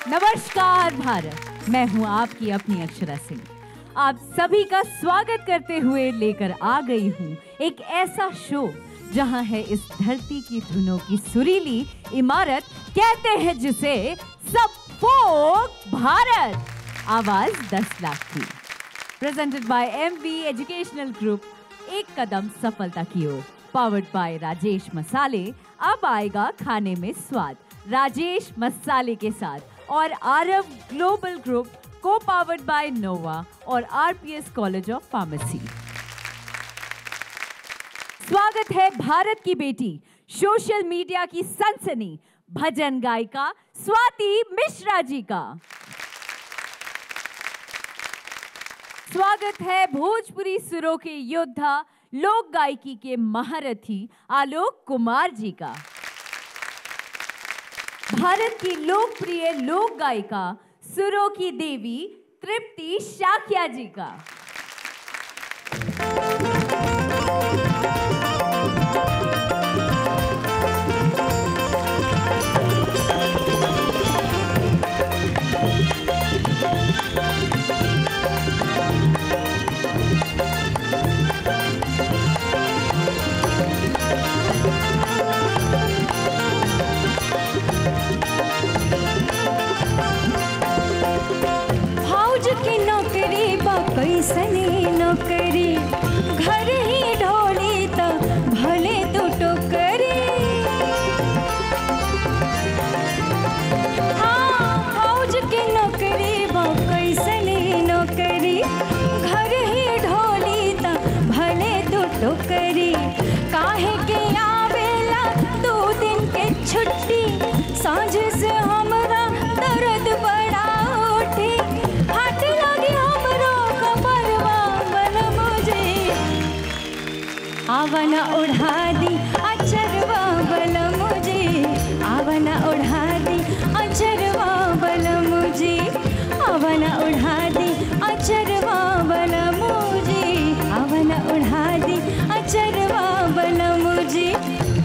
नमस्कार भारत, मैं हूं आपकी अपनी अक्षरा सिंह। आप सभी का स्वागत करते हुए लेकर आ गई हूं एक ऐसा शो जहां है इस धरती की धुनों की सुरीली इमारत, कहते हैं जिसे सब फोक भारत। आवाज 10 लाख की। Presented by MV educational group, एक कदम सफलता की ओर। पावर्ड बाय राजेश मसाले, अब आएगा खाने में स्वाद राजेश मसाले के साथ। और Aarav global group, co powered by Nova और RPS कॉलेज ऑफ फार्मेसी। स्वागत है भारत की बेटी, सोशल मीडिया की सनसनी, भजन गायिका स्वाति मिश्रा जी का। स्वागत है भोजपुरी सुरों के योद्धा, लोक गायकी के महारथी आलोक कुमार जी का। भारत की लोकप्रिय लोक गायिका, सुरों की देवी तृप्ति शाक्या जी का। कैसने नौकरी, घर ही ढोली तो भले दो टोकरी। हाँ, फौज के नौकरी बा कैसने नौकरी, घर ही ढोली तो भले दो टोकरी। काहे के आवेला 2 दिन के छुट्टी, सांझ से हमरा दर्द बड़ा उठी। हाथ लगी आवना उड़ा दी अचरवा बल मुझे, आवना उड़ा दी अचरवा बल मुझे, आवना उड़ा दी अचरवा बल मुझे, आवना उड़ा दी अचरवा बल मुझे।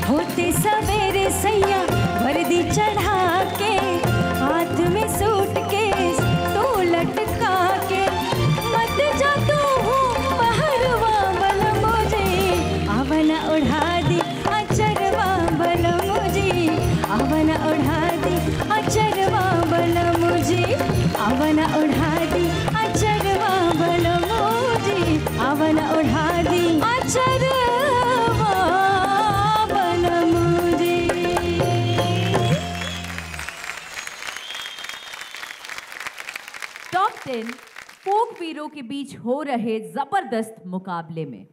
होते सवेरे सैया वर्दी चढ़ा के, हाथ में सूटकेस तो लटका के, मत जा तू बहरवा बल मुझे, आवना उड़ा दी अचरवा बल मुझे, आवना उड़ा दी अचरवा बल मुझे, आवना उड़ा दी अचरवा बल मुझे, आवना उड़ा दी अचरवा बल मुझे। टॉप 10 फोक वीरों के बीच हो रहे जबरदस्त मुकाबले में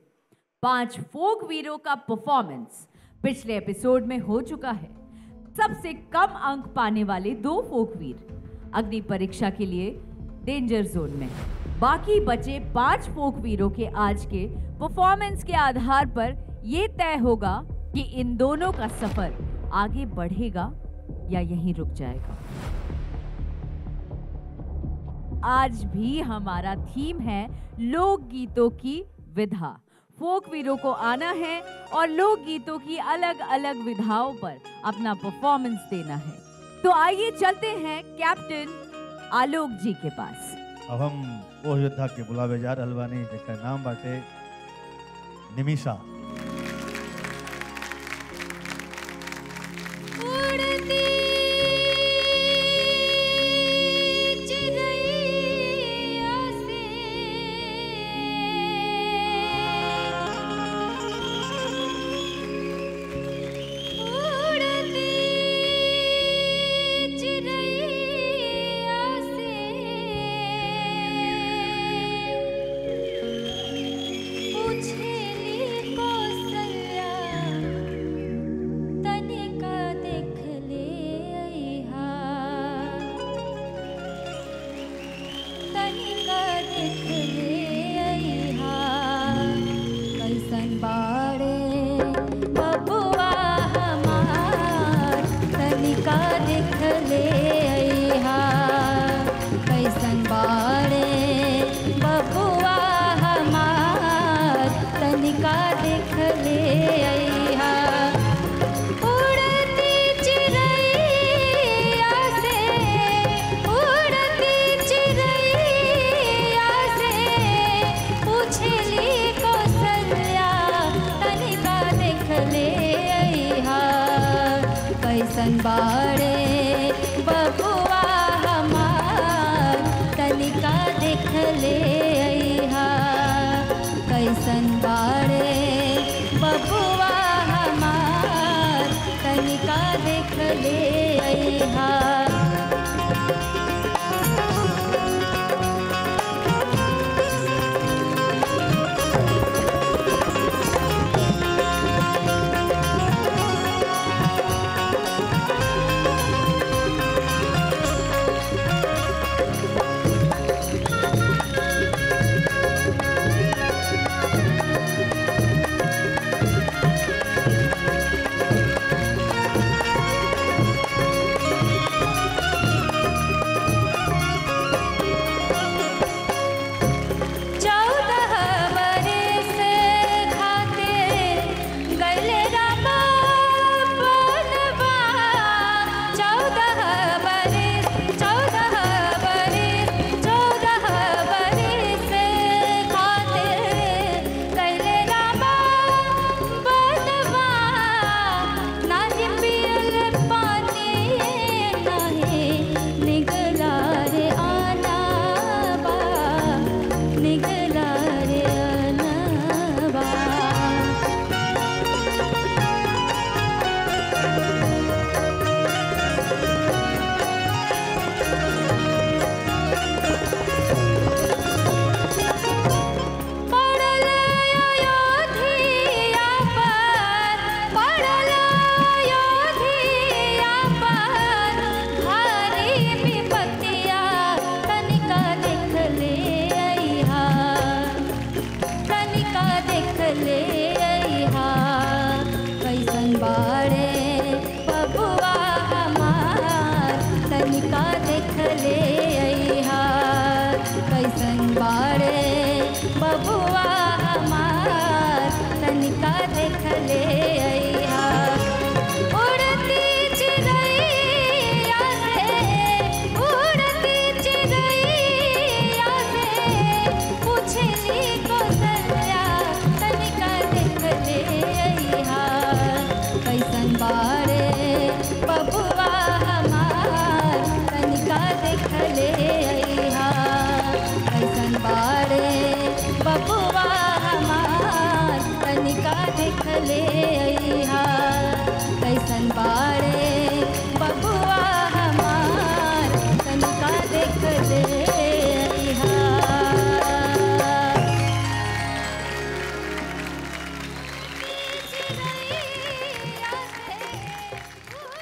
5 फोक वीरों का परफॉर्मेंस पिछले एपिसोड में हो चुका है। सबसे कम अंक पाने वाले 2 फोक वीर अग्नि परीक्षा के लिए डेंजर जोन में। बाकी बचे 5 फोक वीरों के आज के परफॉर्मेंस के आधार पर यह तय होगा कि इन दोनों का सफर आगे बढ़ेगा या यहीं रुक जाएगा। आज भी हमारा थीम है लोकगीतों की विधा। फोक वीरों को आना है और लोकगीतों की अलग अलग विधाओं पर अपना परफॉर्मेंस देना है। तो आइए चलते हैं कैप्टन आलोक जी के पास। अब हम वो योद्धा के बुलावे जा रहल बानी जेकर नाम बाटे निमिषा। तनिका देख ले बबुआ हमार तनिका देख ले अइहा कैसन बाड़े बबुआ हमार तनिका देख ले अइहा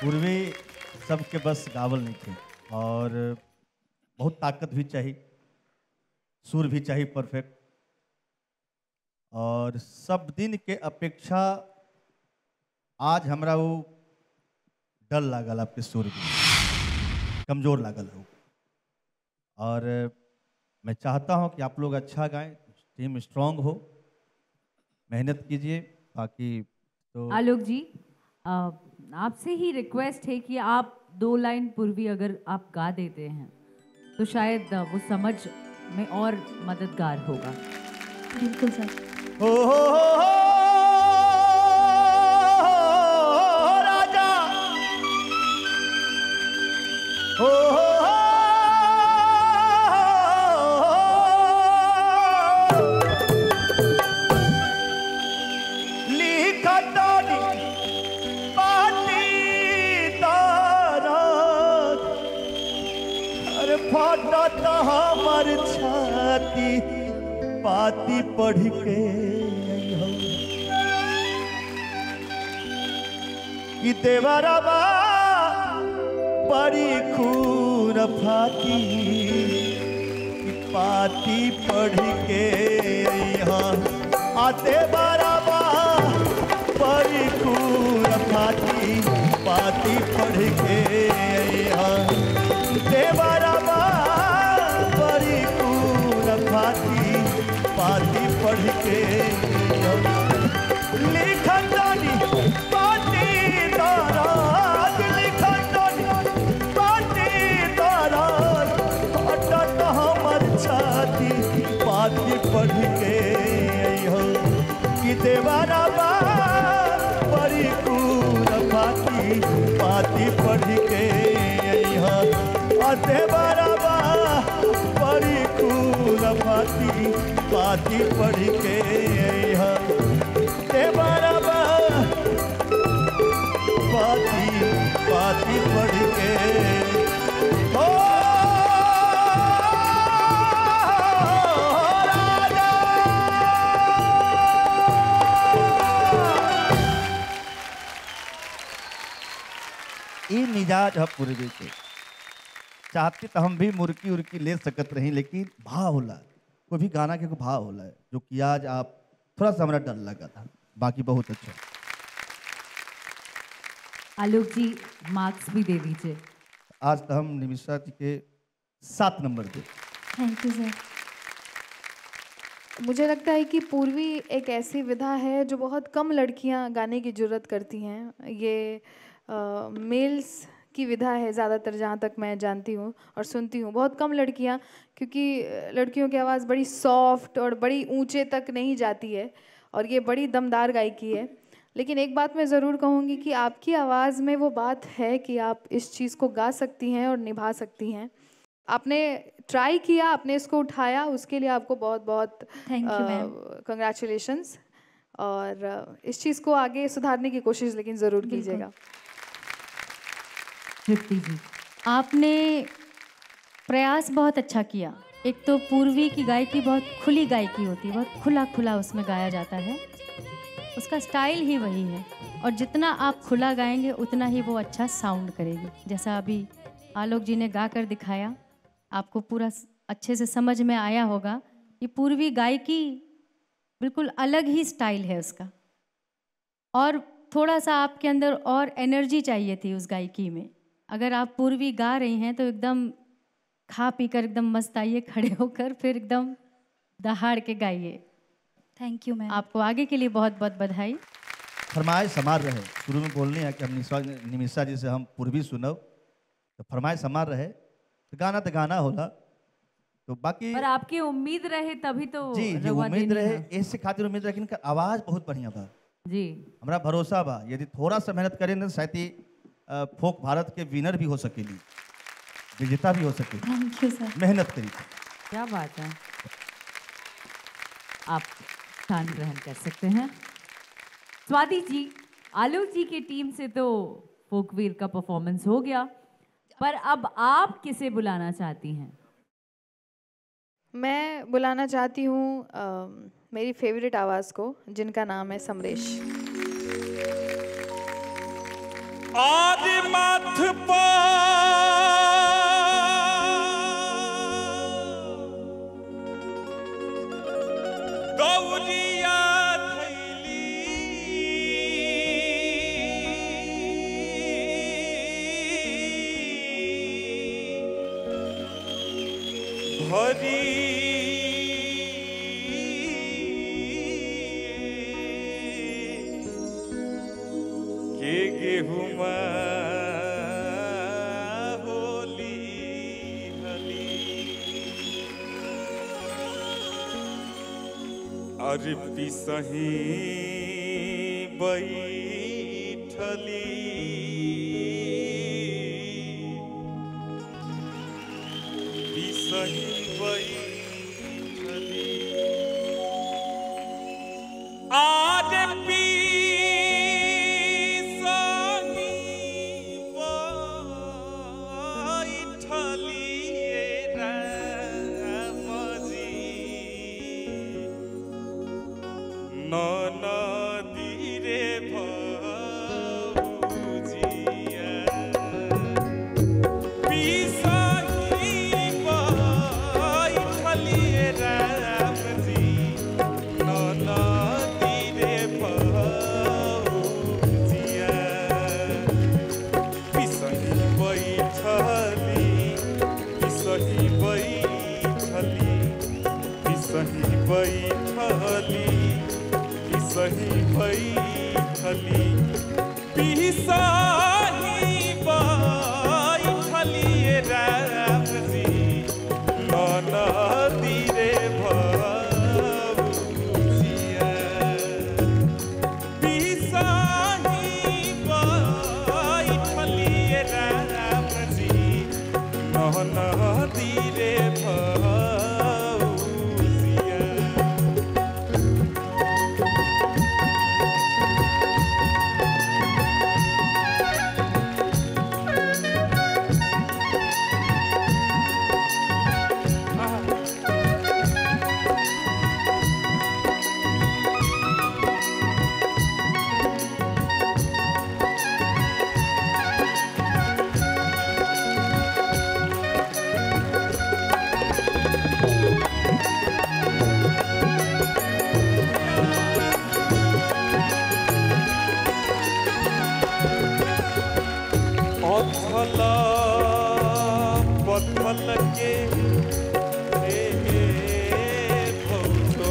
पूर्वी सबके बस गावल नहीं थे और बहुत ताकत भी चाहिए, सुर भी चाहिए परफेक्ट, और सब दिन के अपेक्षा आज हमरा वो डल लागल, आपके सुर भी कमजोर लागल हो। और मैं चाहता हूं कि आप लोग अच्छा गाएं, टीम स्ट्रांग हो, मेहनत कीजिए। बाकी तो आलोक जी, आपसे ही रिक्वेस्ट है कि आप 2 लाइन पूर्वी अगर आप गा देते हैं तो शायद वो समझ में और मददगार होगा। बिल्कुल सर। राजा हमर छाती पाती पढ़ के कि देवरबा बड़ी खून फाती पाती पढ़ के आते बराबा बड़ी खून फाती पाती पढ़ के देवरबा बड़ी खून फाती पाती पढ़ के लिखनी पाती दराज लिखनी पाती दराज अटट हमर छाती पाती पढ़ के कि देवरबा बड़ी खून फाती पाती पढ़ के देवरबा बड़ी खून पाती पाती पढ़ के देवरबा पाती पाती पढ़ के ओ राजा। ई मिजाज है पूर्वी के, चाहती तो हम भी मुर्की उर्की ले सकत रही, लेकिन भाव होला, कोई भी गाना के भाव होला है, जो कि आज आप थोड़ा सा हमारा डर लगा था, बाकी बहुत अच्छा। आलोक जी मार्क्स भी दे दीजिए। आज तो हम निमिषा जी के 7 number they. Thank you sir. मुझे लगता है कि पूर्वी एक ऐसी विधा है जो बहुत कम लड़कियां गाने की जुर्रत करती हैं। ये मेल्स की विधा है ज़्यादातर, जहाँ तक मैं जानती हूँ और सुनती हूँ। बहुत कम लड़कियाँ, क्योंकि लड़कियों की आवाज़ बड़ी सॉफ्ट और बड़ी ऊंचे तक नहीं जाती है, और ये बड़ी दमदार गायकी है। लेकिन एक बात मैं ज़रूर कहूँगी कि आपकी आवाज़ में वो बात है कि आप इस चीज़ को गा सकती हैं और निभा सकती हैं। आपने ट्राई किया, आपने इसको उठाया, उसके लिए आपको बहुत बहुत थैंक यू मैम। कंग्रेचुलेशंस। और इस चीज़ को आगे सुधारने की कोशिश लेकिन ज़रूर कीजिएगा। तृप्ति जी, आपने प्रयास बहुत अच्छा किया। एक तो पूर्वी की गायकी बहुत खुली गायकी होती है, बहुत खुला खुला उसमें गाया जाता है, उसका स्टाइल ही वही है, और जितना आप खुला गाएंगे उतना ही वो अच्छा साउंड करेगी। जैसा अभी आलोक जी ने गा कर दिखाया, आपको पूरा अच्छे से समझ में आया होगा। ये पूर्वी गायकी बिल्कुल अलग ही स्टाइल है उसका, और थोड़ा सा आपके अंदर और एनर्जी चाहिए थी उस गायकी में। अगर आप पूर्वी गा रही हैं तो एकदम खा पी कर एकदम मस्त आइए, खड़े होकर फिर एकदम दहाड़ के गाइए। Thank you ma'am. आपको आगे के लिए बहुत बहुत बधाई। फरमाइश हमार रहे, शुरू में बोलने है कि हम निमिषा जी से हम पूर्वी सुनब, तो फरमाइश हमार रहे, तो गाना होला, तो बाकी पर आपकी उम्मीद रहे तभी तो जी जी रवा उम्मीद देनी रहे, है। ऐसे खातिर उम्मीद रहे कि इनका आवाज़ बहुत बढ़िया बा, जी हमरा भरोसा बा, यदि थोड़ा सा मेहनत करें ना शायद ही फोक भारत के विनर भी हो सकेली, विजेता भी हो सकेली। Thank you sir. मेहनत करी। क्या बात है, आप स्थान ग्रहण कर सकते हैं। स्वाति जी, आलोक जी की टीम से तो फोकवीर का परफॉर्मेंस हो गया, पर अब आप किसे बुलाना चाहती हैं? मैं बुलाना चाहती हूँ मेरी फेवरेट आवाज़ को, जिनका नाम है समरेश। आदि मथ गौरिया थैली भरी के गेहुमा होली हली अरे पिसही बैठली पिसही बैठली आज सही बैठली पिसाही बैठली राम जी नदी रे भौजिया पिसाही बैठली राम जी नदी रे भौजिया पथल के भौजो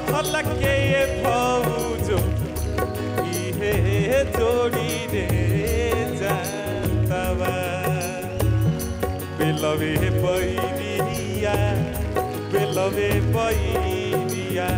पथल के भौजो इहे जोड़ी रे जानतवा बेलवे पैरिया बेलवे पैरिया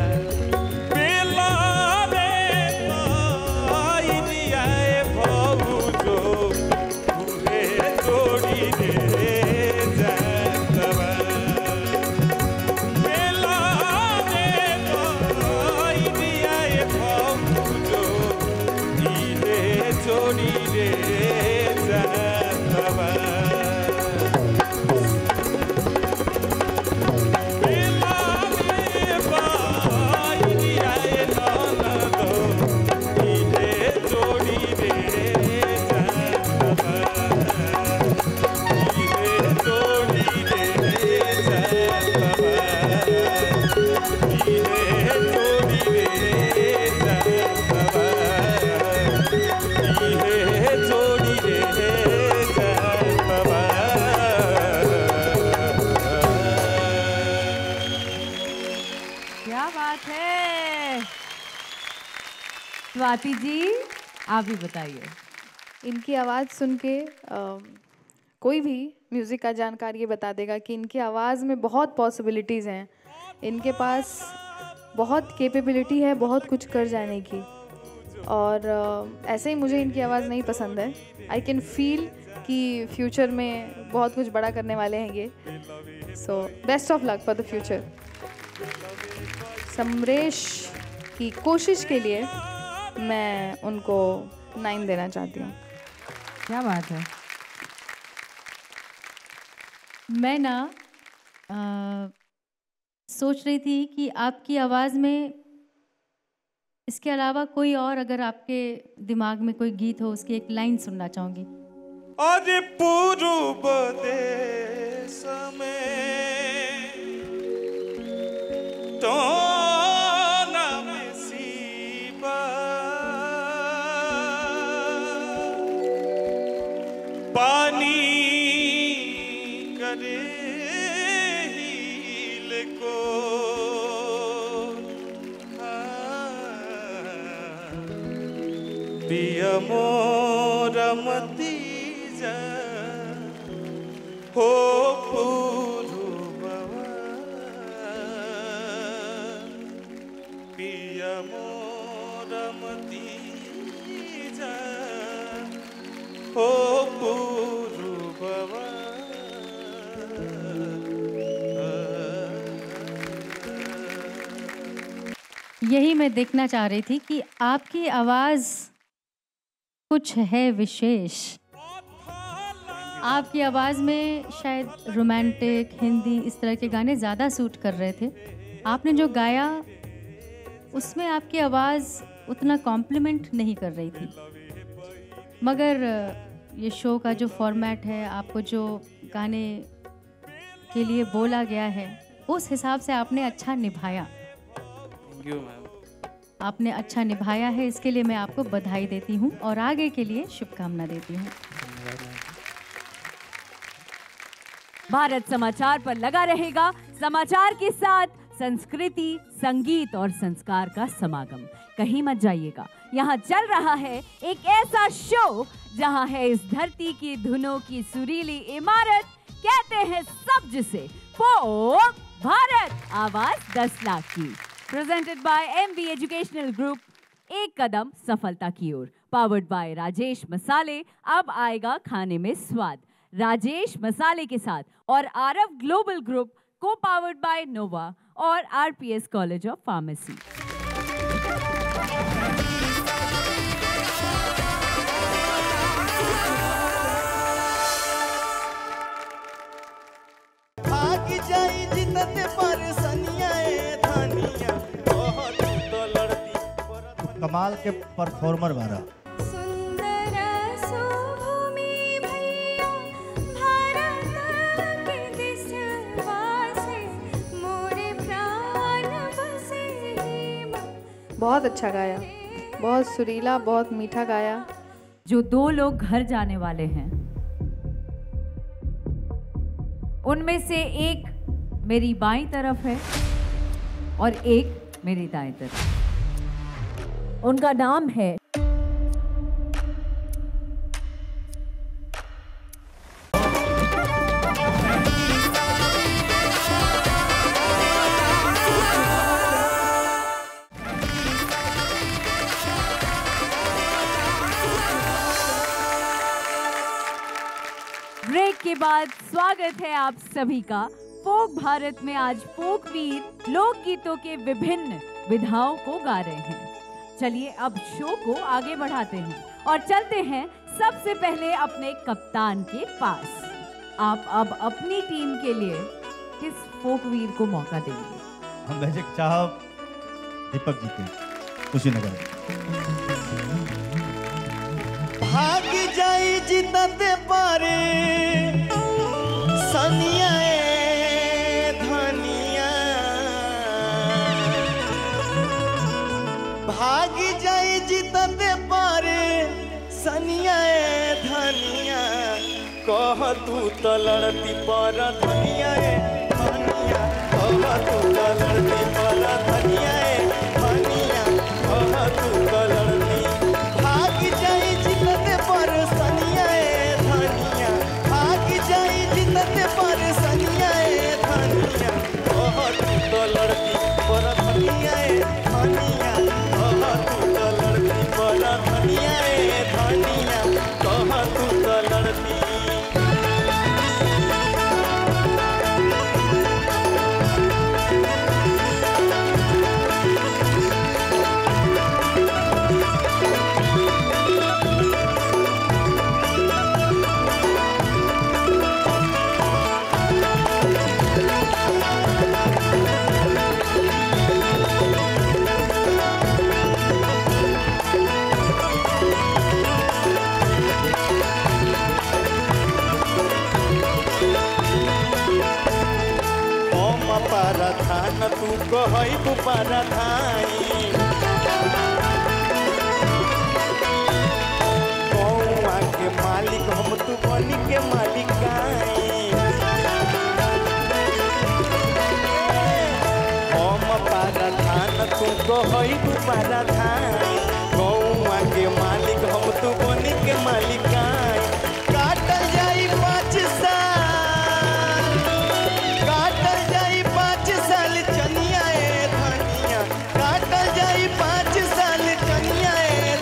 स्वाति जी आप भी बताइए। इनकी आवाज़ सुन के कोई भी म्यूज़िक का जानकार ये बता देगा कि इनकी आवाज़ में बहुत पॉसिबिलिटीज़ हैं। इनके पास बहुत कैपेबिलिटी है बहुत कुछ कर जाने की। और ऐसे ही मुझे इनकी आवाज़ नहीं पसंद है। आई कैन फील कि फ्यूचर में बहुत कुछ बड़ा करने वाले हैं ये। So best of luck for the future. Samaresh की कोशिश के लिए मैं उनको 9 देना चाहती हूँ। क्या बात है। मैं ना सोच रही थी कि आपकी आवाज़ में इसके अलावा कोई और अगर आपके दिमाग में कोई गीत हो उसकी एक लाइन सुनना चाहूँगी। अरे पूर्व देश में तो पानी करे हील को पिया मोर मती जा हो पूर्ववा पिया मोर मती जा हो पूर्ववा। यही मैं देखना चाह रही थी कि आपकी आवाज़ कुछ है विशेष। आपकी आवाज़ में शायद रोमांटिक हिंदी इस तरह के गाने ज़्यादा सूट कर रहे थे। आपने जो गाया उसमें आपकी आवाज़ उतना कॉम्प्लीमेंट नहीं कर रही थी, मगर ये शो का जो फॉर्मेट है, आपको जो गाने के लिए बोला गया है उस हिसाब से आपने अच्छा निभाया। Thank you ma'am. आपने अच्छा निभाया है, इसके लिए मैं आपको बधाई देती हूँ और आगे के लिए शुभकामना देती हूँ। भारत समाचार पर लगा रहेगा। समाचार के साथ संस्कृति, संगीत और संस्कार का समागम। कहीं मत जाइएगा, यहाँ चल रहा है एक ऐसा शो जहाँ है इस धरती की धुनों की सुरीली इमारत। कहते हैं सब जिसे फोक भारत, आवाज 10 लाख की। Presented by MV educational group, एक कदम सफलता की ओर। पावर्ड बाय राजेश मसाले, अब आएगा खाने में स्वाद। राजेश मसाले के साथ और Aarav global group, co powered by Nova और आरपीएस कॉलेज ऑफ फार्मेसी। कमाल के परफॉर्मर बारा। सुंदर सुभूमि भैया भारत के देशवा से मोरे प्राण बसे ही। बहुत अच्छा गाया, बहुत सुरीला, बहुत मीठा गाया। जो दो लोग घर जाने वाले हैं, उनमें से एक मेरी बाईं तरफ है और एक मेरी दाएं तरफ। उनका नाम है ब्रेक के बाद स्वागत है आप सभी का। फोक भारत में आज फोक वीर लोकगीतों के विभिन्न विधाओं को गा रहे हैं। चलिए अब शो को आगे बढ़ाते हैं और चलते हैं सबसे पहले अपने कप्तान के पास। आप अब अपनी टीम के लिए किस फोक वीर को मौका देंगे? हम वैसे चाह दीपक जी के कुशीनगर। भाग जाई जितते पारे सनिया धनिया, भाग जाई जितते पारे सनिया धनिया, कह तू तो लड़ती पर धनिया धनिया, कह तू तो लड़ती पर धनिया धनिया, कह तू तो लड़ती। भाग जाई जितते पर सनिया धनिया, भाग जाई जितते पर सनिया धनिया, कह तू तो लड़ती पर धनिया धनिया, कह तू तो लड़ती पर धनिया धनिया, कह तू तो लड़ती। पाराधान तू कहई तू पाराधाई, कौआ के मालिक हम तू बनी के मालिकाई। हम पाराधान तू कहई तू पाराधाई, कौआ के मालिक हम तू बनी के मालिकाई। काटल जाई 5 साल, काटल जाई 5 साल चनिया धनिया, काटल जाई 5 साल चनिया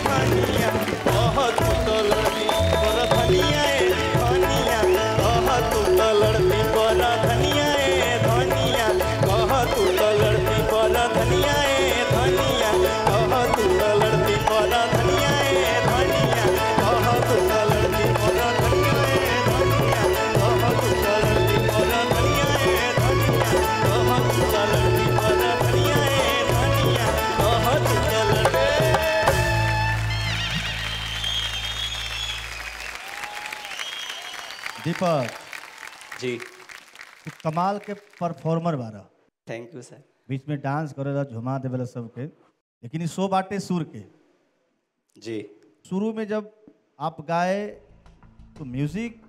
धनिया, कह तू तो लड़ती पर धनिया धनिया, कह तू तो लड़ती पर धनिया धनिया, कह तू तो लड़ती पर धनिया धनिया, कह तू तो लड़ती पर धनिया धनिया, कह तू तो लड़ती पर धनिया धनिया, कह तू तो लड़ती पर धनिया धनिया, कह तू तो लड़ती पर धनिया धनिया, कह तू तो लड़ती। दीपक जी तू कमाल के परफॉर्मर बारा। Thank you sir. बीच में डांस करेला, झुमा देवेला सबके, लेकिन इस 100 बाटे सुर के। जी शुरू में जब आप गाए तो म्यूजिक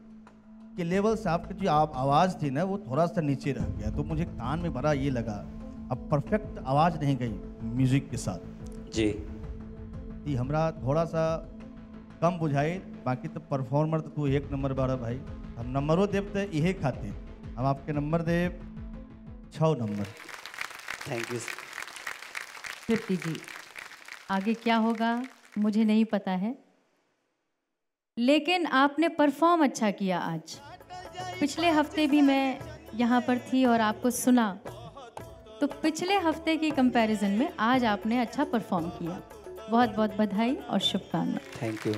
के लेवल से आपकी जो आवाज़ थी ना वो थोड़ा सा नीचे रह गया, तो मुझे कान में बड़ा ये लगा अब परफेक्ट आवाज़ नहीं गई म्यूजिक के साथ। जी ये हमरा थोड़ा सा कम बुझाई, बाकी तो परफॉर्मर तो तू 1 नंबर बारा भाई। हम नंबरों देव तो यही खाते, हम आपके नंबर देव 6 number. Thank you sir. Tripti ji, आगे क्या होगा मुझे नहीं पता है, लेकिन आपने परफॉर्म अच्छा किया आज। पिछले हफ्ते भी मैं यहाँ पर थी और आपको सुना, तो पिछले हफ्ते की कंपैरिजन में आज आपने अच्छा परफॉर्म किया। बहुत बहुत बधाई और शुभकामनाएं। Thank you.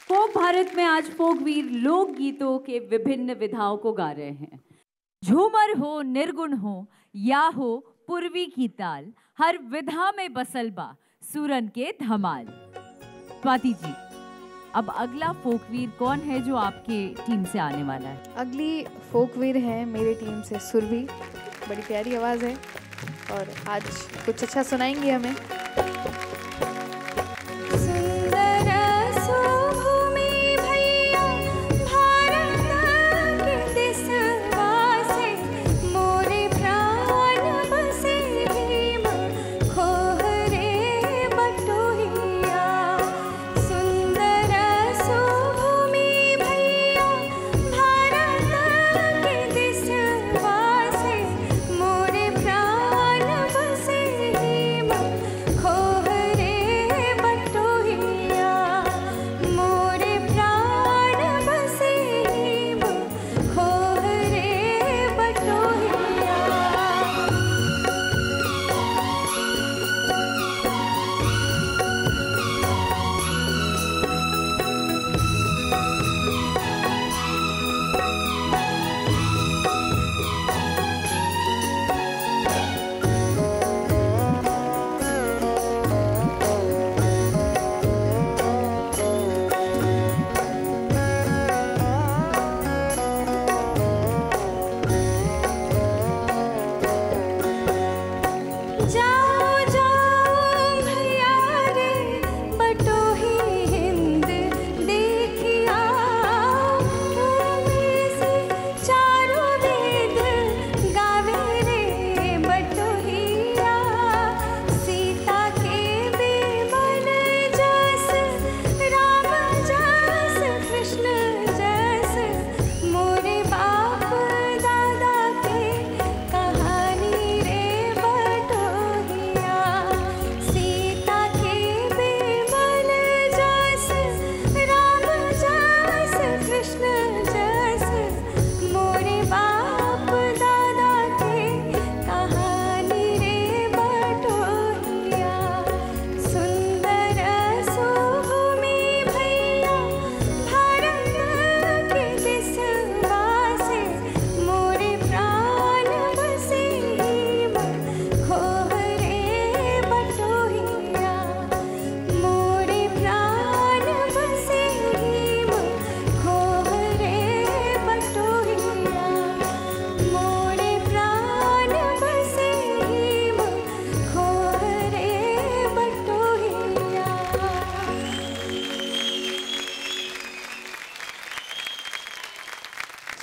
फोक भारत में आज फोकवीर लोक गीतों के विभिन्न विधाओं को गा रहे हैं। झूमर हो, निर्गुण हो या हो पूर्वी की ताल, हर विधा में बसल बा सूरन के धमाल। स्वाति जी, अब अगला फोकवीर कौन है जो आपके टीम से आने वाला है? अगली फोकवीर है मेरी टीम से सुरभि। बड़ी प्यारी आवाज़ है और आज कुछ अच्छा सुनाएंगी हमें।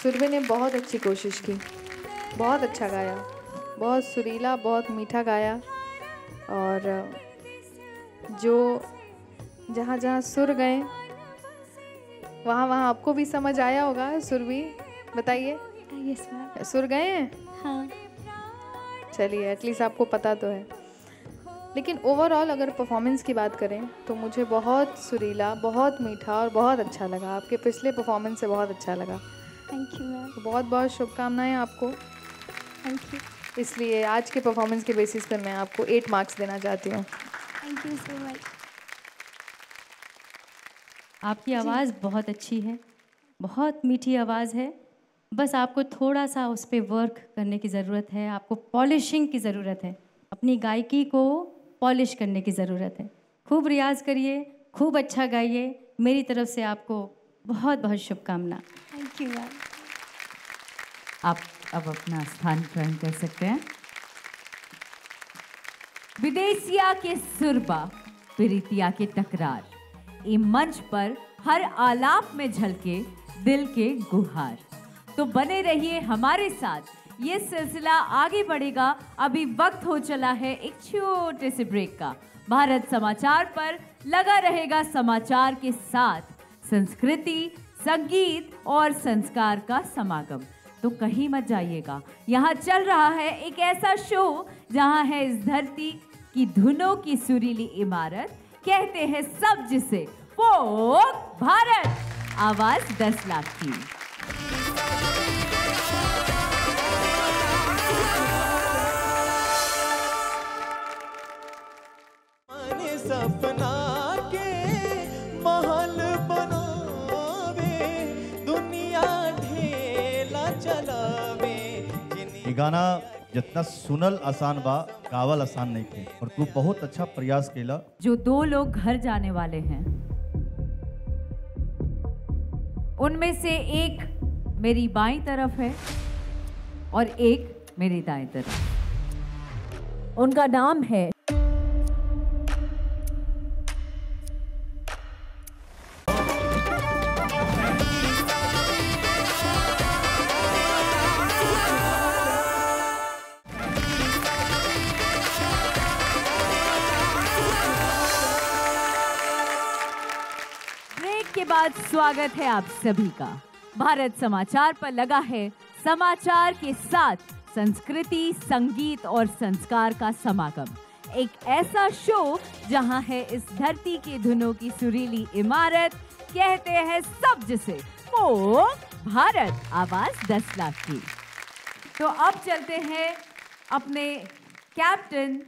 सुरभि ने बहुत अच्छी कोशिश की, बहुत अच्छा गाया, बहुत सुरीला, बहुत मीठा गाया। और जो जहाँ जहाँ सुर गए वहाँ वहाँ आपको भी समझ आया होगा। सुरभि बताइए। Yes ma'am. सुर गए हैं? हाँ। चलिए, एटलीस्ट आपको पता तो है। लेकिन ओवरऑल अगर परफॉर्मेंस की बात करें तो मुझे बहुत सुरीला, बहुत मीठा और बहुत अच्छा लगा। आपके पिछले परफॉर्मेंस से बहुत अच्छा लगा। Thank you ma'am. तो बहुत बहुत शुभकामनाएं आपको। Thank you. इसलिए आज के परफॉर्मेंस के बेसिस पर मैं आपको 8 मार्क्स देना चाहती हूँ। Thank you so much. आपकी आवाज़ बहुत अच्छी है, बहुत मीठी आवाज़ है। बस आपको थोड़ा सा उस पर वर्क करने की ज़रूरत है, आपको पॉलिशिंग की ज़रूरत है, अपनी गायकी को पॉलिश करने की ज़रूरत है। खूब रियाज़ करिए, खूब अच्छा गाइए। मेरी तरफ से आपको बहुत बहुत शुभकामना। Thank you ma'am. आप अब अपना स्थान ग्रहण कर सकते हैं। विदेशिया के सुरबा, प्रीतिया के टकरार, ये मंच पर हर आलाप में झलके दिल के गुहार। तो बने रहिए हमारे साथ, ये सिलसिला आगे बढ़ेगा। अभी वक्त हो चला है एक छोटे से ब्रेक का। भारत समाचार पर लगा रहेगा समाचार के साथ संस्कृति, संगीत और संस्कार का समागम। तो कहीं मत जाइएगा, यहाँ चल रहा है एक ऐसा शो जहाँ है इस धरती की धुनों की सुरीली इमारत, कहते हैं सब जिसे फोक भारत। आवाज 10 लाख की। सपना के महल बनावे, दुनिया ढेला चलावे। ये गाना जितना सुनल आसान बा, गावल आसान नहीं थे, और तू बहुत अच्छा प्रयास केला। जो 2 लोग घर जाने वाले हैं, उनमें से एक मेरी बाईं तरफ है और एक मेरी दाईं तरफ। उनका नाम है के बाद स्वागत है आप सभी का। भारत समाचार पर लगा है समाचार के साथ संस्कृति, संगीत और संस्कार का समागम। एक ऐसा शो जहां है इस धरती की धुनों की सुरीली इमारत, कहते हैं सब जिसे फोक भारत। आवाज 10 लाख की। तो अब चलते हैं अपने कैप्टन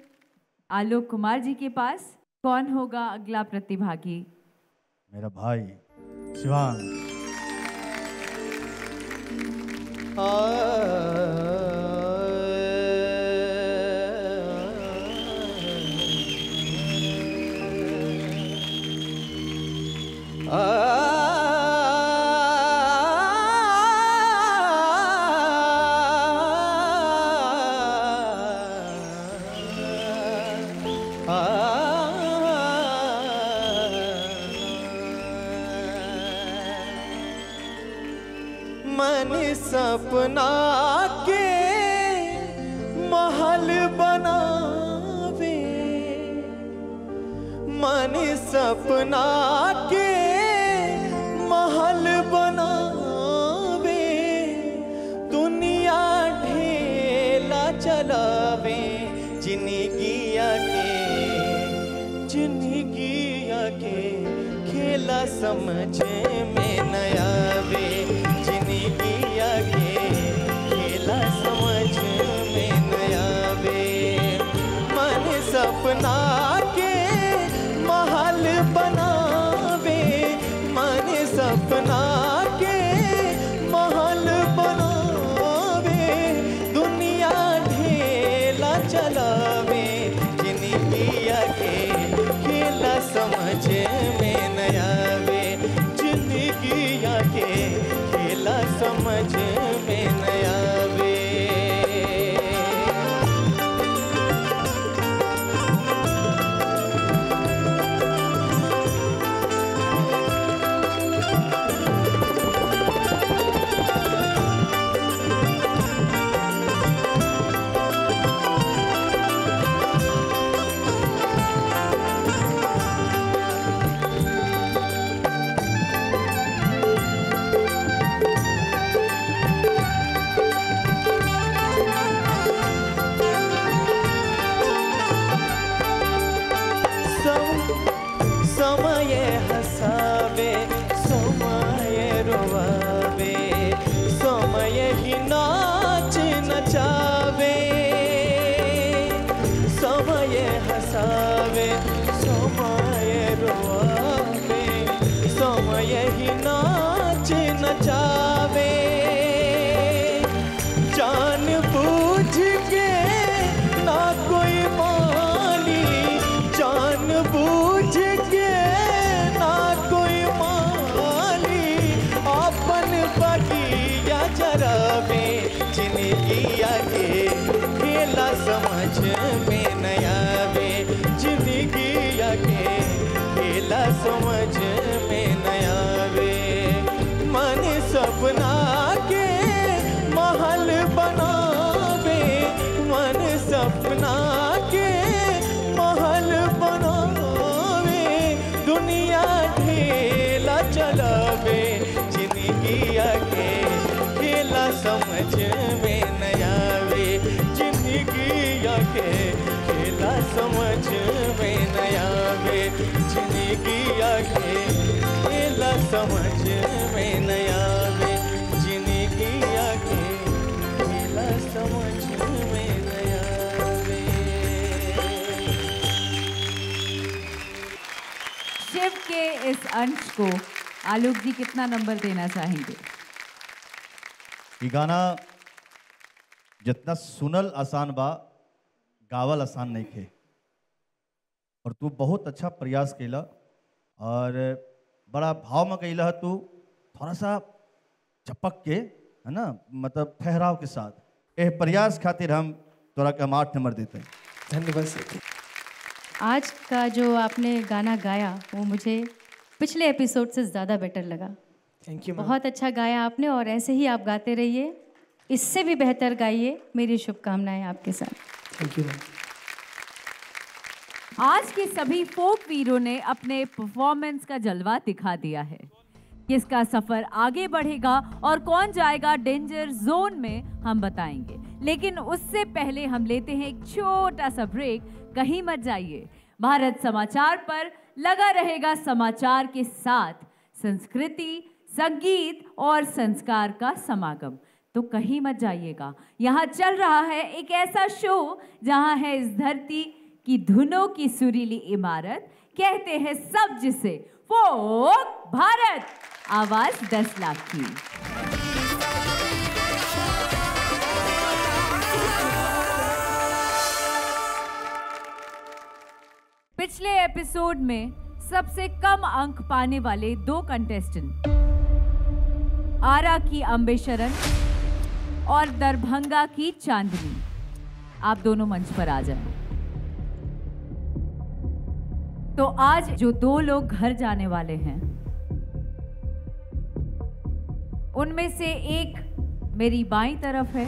आलोक कुमार जी के पास। कौन होगा अगला प्रतिभागी? मेरा भाई शिवांग। मन सपना के महल बनावे, मन सपना के महल बनावे, दुनिया ढेला चलावे। जिंदगिया के खेला समझ में न आवे। जिंदगिया के खेला समझ में न आवे। मन सपना के महल बनावे, मन सपना के महल बनावे, दुनिया ढेला चलावे। जिंदगिया के खेला समझ में न आवे। जिंदगिया के खेला समझ में न आवे। समय हसावे, समय रोवावे, समय ही नाच नचावे। समय हसावे, समय रोवावे, समय ही नाच नचावे। जान बूझ के ना कोई माली, जान बूझ के ना कोई माली, अपन बगिया जरावे। जिंदगिया के खेला समझ में न आवे। जिंदगिया के खेला समझ में न आवे। मन सपना के महल बनावे, मन सपना के महल बनावे, दुनिया ढेला चलावे। जिंदगिया के खेला समझ में न आवे। जिंदगिया के खेला समझ जिंदगी आगे खेला समझ में न आवे, जिंदगी आगे खेला समझ में न आवे। शिव के इस अंश को आलोक जी कितना नंबर देना चाहेंगे? ये गाना जितना सुनल आसान बा, गावल आसान नहीं थे। और तू बहुत अच्छा प्रयास कैला और बड़ा भाव में कैला है तू, थोड़ा सा चपक के, है ना, मतलब ठहराव के साथ। ए प्रयास खातिर हम तोरा के 8 नंबर देते हैं। धन्यवाद सर। आज का जो आपने गाना गाया वो मुझे पिछले एपिसोड से ज़्यादा बेटर लगा। Thank you ma'am. बहुत अच्छा गाया आपने और ऐसे ही आप गाते रहिए, इससे भी बेहतर गाइए। मेरी शुभकामनाएं आपके साथ। Thank you ma'am. आज के सभी फोक वीरों ने अपने परफॉर्मेंस का जलवा दिखा दिया है। किसका सफर आगे बढ़ेगा और कौन जाएगा डेंजर जोन में हम बताएंगे, लेकिन उससे पहले हम लेते हैं एक छोटा सा ब्रेक। कहीं मत जाइए, भारत समाचार पर लगा रहेगा समाचार के साथ संस्कृति, संगीत और संस्कार का समागम। तो कहीं मत जाइएगा, यहाँ चल रहा है एक ऐसा शो जहाँ है इस धरती की धुनों की सुरीली इमारत, कहते हैं सब जिसे फोक भारत, आवाज 10 लाख की। पिछले एपिसोड में सबसे कम अंक पाने वाले 2 कंटेस्टेंट आरा की अम्बेशरन और दरभंगा की चांदनी, आप दोनों मंच पर आ जाएं। तो आज जो 2 लोग घर जाने वाले हैं उनमें से एक मेरी बाईं तरफ है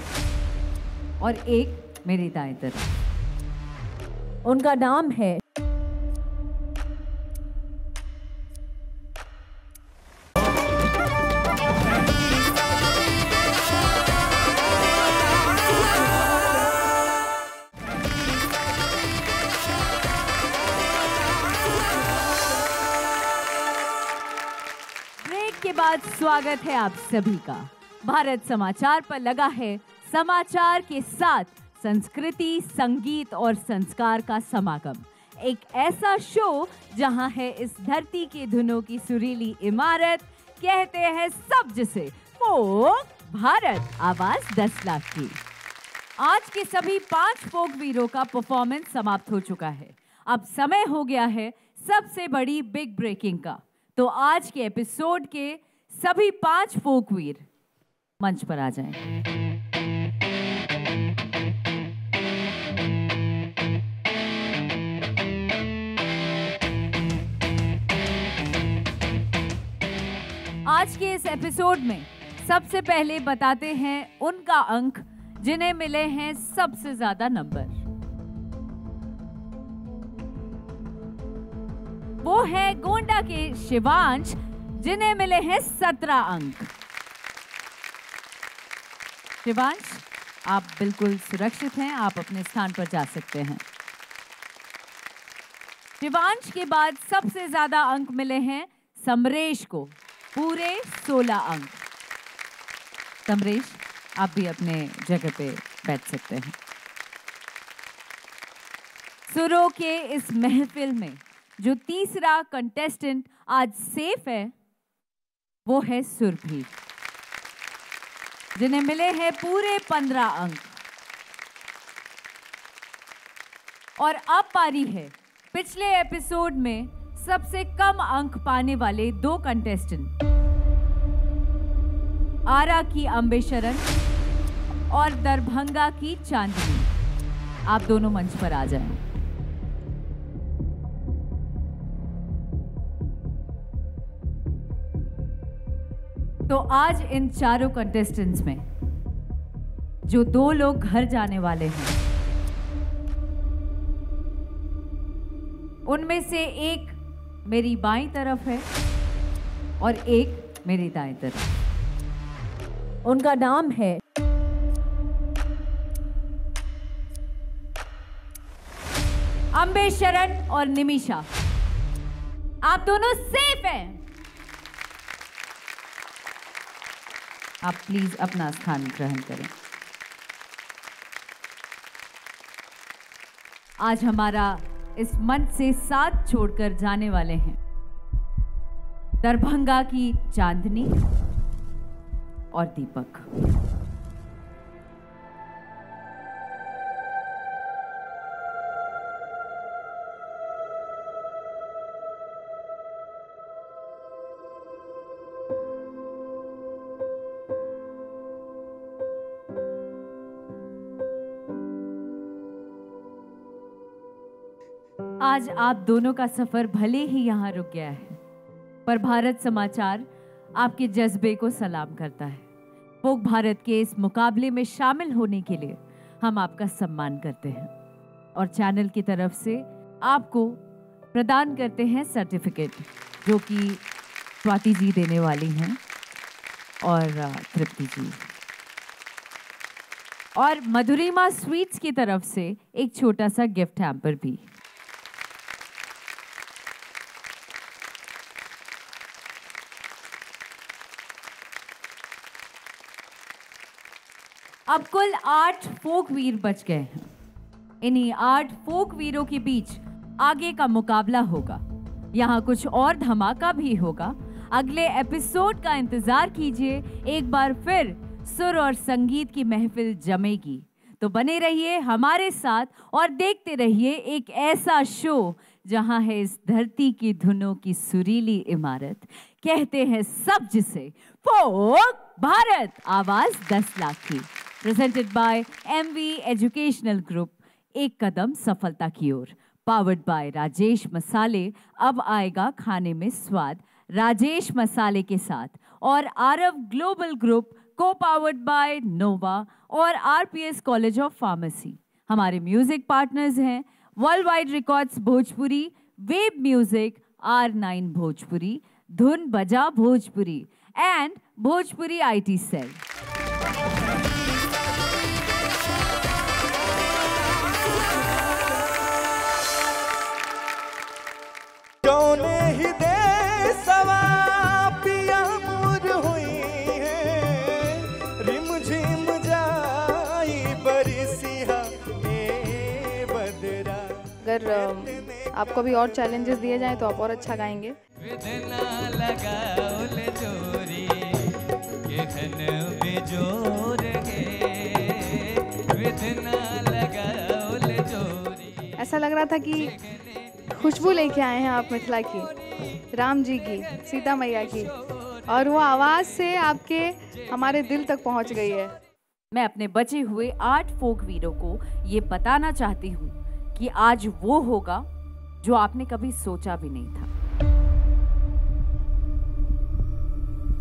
और एक मेरी दाएं तरफ। उनका नाम है बाद स्वागत है आप सभी का। भारत समाचार पर लगा है समाचार के साथ संस्कृति, संगीत और संस्कार का समागम। एक ऐसा शो जहां है इस धरती की धुनों की सुरीली इमारत, कहते हैं सब जिसे फोक भारत, आवाज 10 लाख की। आज के सभी 5 फोक वीरों का परफॉर्मेंस समाप्त हो चुका है। अब समय हो गया है सबसे बड़ी बिग ब्रेकिंग का। तो आज के एपिसोड के सभी 5 फोक वीर मंच पर आ जाएं। आज के इस एपिसोड में सबसे पहले बताते हैं उनका अंक जिन्हें मिले हैं सबसे ज्यादा नंबर। वो है गोंडा के शिवांश, जिन्हें मिले हैं 17 अंक। शिवांश, आप बिल्कुल सुरक्षित हैं, आप अपने स्थान पर जा सकते हैं। शिवांश के बाद सबसे ज्यादा अंक मिले हैं समरेश को, पूरे 16 अंक। समरेश, आप भी अपने जगह पे बैठ सकते हैं। सुरों के इस महफिल में जो तीसरा कंटेस्टेंट आज सेफ है वो है सुरभि, जिन्हें मिले हैं पूरे 15 अंक। और अब पारी है पिछले एपिसोड में सबसे कम अंक पाने वाले 2 कंटेस्टेंट, आरा की अम्बेशरन और दरभंगा की चांदनी। आप दोनों मंच पर आ जाएं। तो आज इन चारों कंटेस्टेंट्स में जो 2 लोग घर जाने वाले हैं उनमें से एक मेरी बाईं तरफ है और एक मेरी दाएं तरफ। उनका नाम है अम्बेशरन और निमिषा। आप दोनों सेफ हैं। आप प्लीज अपना स्थान ग्रहण करें। आज हमारा इस मंच से साथ छोड़कर जाने वाले हैं दरभंगा की चांदनी और दीपक। आज आप दोनों का सफर भले ही यहाँ रुक गया है, पर भारत समाचार आपके जज्बे को सलाम करता है। फोक भारत के इस मुकाबले में शामिल होने के लिए हम आपका सम्मान करते हैं और चैनल की तरफ से आपको प्रदान करते हैं सर्टिफिकेट, जो कि स्वाति जी देने वाली हैं और तृप्ति जी, और मधुरिमा स्वीट्स की तरफ से एक छोटा सा गिफ्ट हैम्पर भी। अब कुल 8 फोक वीर बच गए हैं। इन्हीं 8 फोक वीरों के बीच आगे का मुकाबला होगा। यहाँ कुछ और धमाका भी होगा। अगले एपिसोड का इंतजार कीजिए। एक बार फिर सुर और संगीत की महफिल जमेगी, तो बने रहिए हमारे साथ और देखते रहिए एक ऐसा शो जहां है इस धरती की धुनों की सुरीली इमारत। कहते हैं सब जिसे फोक भारत, आवाज 10 लाख की। Presented by MV educational group, एक कदम सफलता की ओर। पावर्ड बाय राजेश मसाले, अब आएगा खाने में स्वाद राजेश मसाले के साथ। और Aarav global group, co powered by Nova और RPS कॉलेज ऑफ फार्मेसी। हमारे म्यूजिक पार्टनर्स हैं world wide records Bhojpuri, web music, R9 Bhojpuri, Dhun Baja Bhojpuri and Bhojpuri IT cell. जौने ही देशवा पिया मोर हुई है, रिमझिम जाई बरसिया ए बदरा। अगर आपको भी और चैलेंजेस दिए जाएं तो आप और अच्छा गाएंगे। विधना लगाओल चोरी केहन बेजोर गे, विधना लगाओल चोरी। ऐसा लग रहा था कि खुशबू लेके आए हैं आप मिथिला की, राम जी की, सीता मैया की, और वो आवाज़ से आपके हमारे दिल तक पहुंच गई है। मैं अपने बचे हुए 8 फोक वीरों को ये बताना चाहती हूँ कि आज वो होगा जो आपने कभी सोचा भी नहीं था।